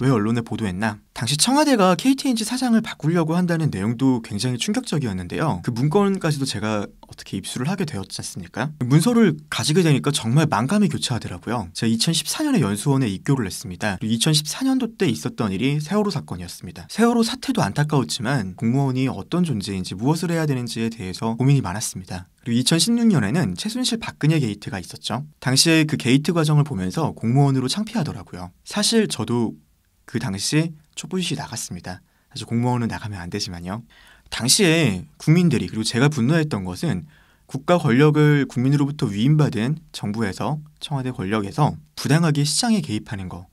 왜 언론에 보도했나? 당시 청와대가 KTNG 사장을 바꾸려고 한다는 내용도 굉장히 충격적이었는데요. 그 문건까지도 제가 어떻게 입수를 하게 되었지 않습니까? 문서를 가지게 되니까 정말 만감이 교차하더라고요. 제가 2014년에 연수원에 입교를 했습니다. 그리고 2014년도 때 있었던 일이 세월호 사건이었습니다. 세월호 사태도 안타까웠지만 공무원이 어떤 존재인지 무엇을 해야 되는지에 대해서 고민이 많았습니다. 그리고 2016년에는 최순실 박근혜 게이트가 있었죠. 당시에 그 게이트 과정을 보면서 공무원으로 창피하더라고요. 사실 저도 그 당시 촛불시 나갔습니다. 사실 공무원은 나가면 안 되지만요. 당시에 국민들이 그리고 제가 분노했던 것은 국가 권력을 국민으로부터 위임받은 정부에서 청와대 권력에서 부당하게 시장에 개입하는 거,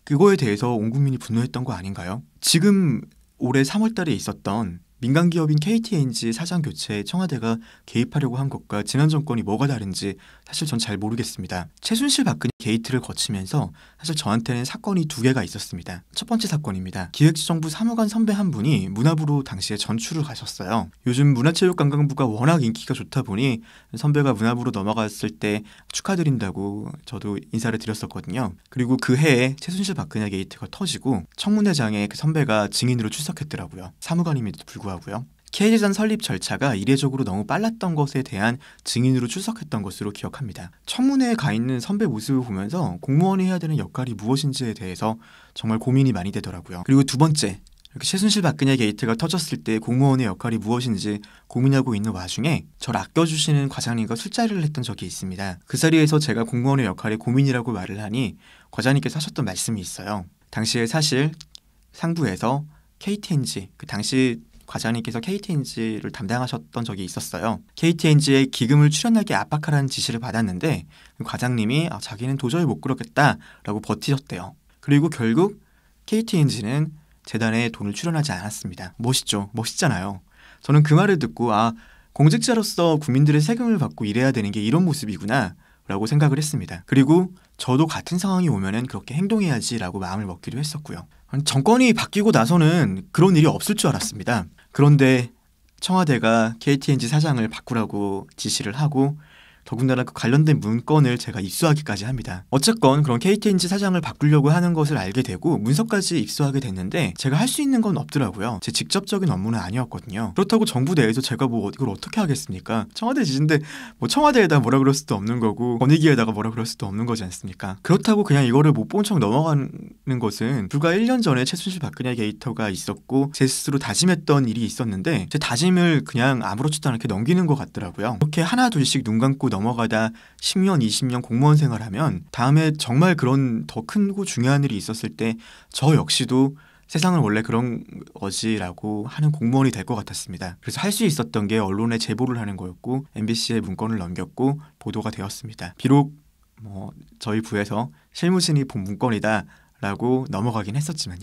그거에 대해서 온 국민이 분노했던 거 아닌가요? 지금 올해 3월 달에 있었던 민간기업인 KTNG 사장 교체에 청와대가 개입하려고 한 것과 지난 정권이 뭐가 다른지 사실 전 잘 모르겠습니다. 최순실 박근혜 게이트를 거치면서 사실 저한테는 사건이 2개가 있었습니다. 첫 번째 사건입니다. 기획재정부 사무관 선배 한 분이 문화부로 당시에 전출을 가셨어요. 요즘 문화체육관광부가 워낙 인기가 좋다 보니 선배가 문화부로 넘어갔을 때 축하드린다고 저도 인사를 드렸었거든요. 그리고 그 해에 최순실 박근혜 게이트가 터지고 청문회장에 그 선배가 증인으로 출석했더라고요. 사무관임에도 불구하고요. K재단 설립 절차가 이례적으로 너무 빨랐던 것에 대한 증인으로 출석했던 것으로 기억합니다. 청문회에 가 있는 선배 모습을 보면서 공무원이 해야 되는 역할이 무엇인지에 대해서 정말 고민이 많이 되더라고요. 그리고 두 번째, 이렇게 최순실 박근혜 게이트가 터졌을 때 공무원의 역할이 무엇인지 고민하고 있는 와중에 저를 아껴주시는 과장님과 술자리를 했던 적이 있습니다. 그 자리에서 제가 공무원의 역할이 고민이라고 말을 하니 과장님께서 하셨던 말씀이 있어요. 당시에 사실 상부에서 KTNG, 그 당시 과장님께서 KTNG를 담당하셨던 적이 있었어요. KTNG에 기금을 출연하게 압박하라는 지시를 받았는데 과장님이 자기는 도저히 못 그러겠다라고 버티셨대요. 그리고 결국 KTNG는 재단에 돈을 출연하지 않았습니다. 멋있죠? 멋있잖아요. 저는 그 말을 듣고 공직자로서 국민들의 세금을 받고 일해야 되는 게 이런 모습이구나 라고 생각을 했습니다. 그리고 저도 같은 상황이 오면은 그렇게 행동해야지 라고 마음을 먹기도 했었고요. 정권이 바뀌고 나서는 그런 일이 없을 줄 알았습니다. 그런데 청와대가 KTNG 사장을 바꾸라고 지시를 하고 더군다나 그 관련된 문건을 제가 입수하기까지 합니다. 어쨌건 그런 KTNG 사장을 바꾸려고 하는 것을 알게 되고 문서까지 입수하게 됐는데 제가 할 수 있는 건 없더라고요. 제 직접적인 업무는 아니었거든요. 그렇다고 정부 내에서 제가 이걸 어떻게 하겠습니까? 청와대 지시인데 청와대에다 뭐라 그럴 수도 없는 거고 권익위에다가 뭐라 그럴 수도 없는 거지 않습니까? 그렇다고 그냥 이거를 못 본 척 넘어가는 것은 불과 1년 전에 최순실 박근혜 게이트가 있었고 제 스스로 다짐했던 일이 있었는데 제 다짐을 그냥 아무렇지도 않게 넘기는 것 같더라고요. 이렇게 하나 둘씩 눈 감고 넘어가다 10년, 20년 공무원 생활하면 다음에 정말 그런 더 크고 중요한 일이 있었을 때 저 역시도 세상은 원래 그런 거지라고 하는 공무원이 될 것 같았습니다. 그래서 할 수 있었던 게 언론에 제보를 하는 거였고 MBC에 문건을 넘겼고 보도가 되었습니다. 비록 저희 부에서 실무진이 본 문건이다 라고 넘어가긴 했었지만요.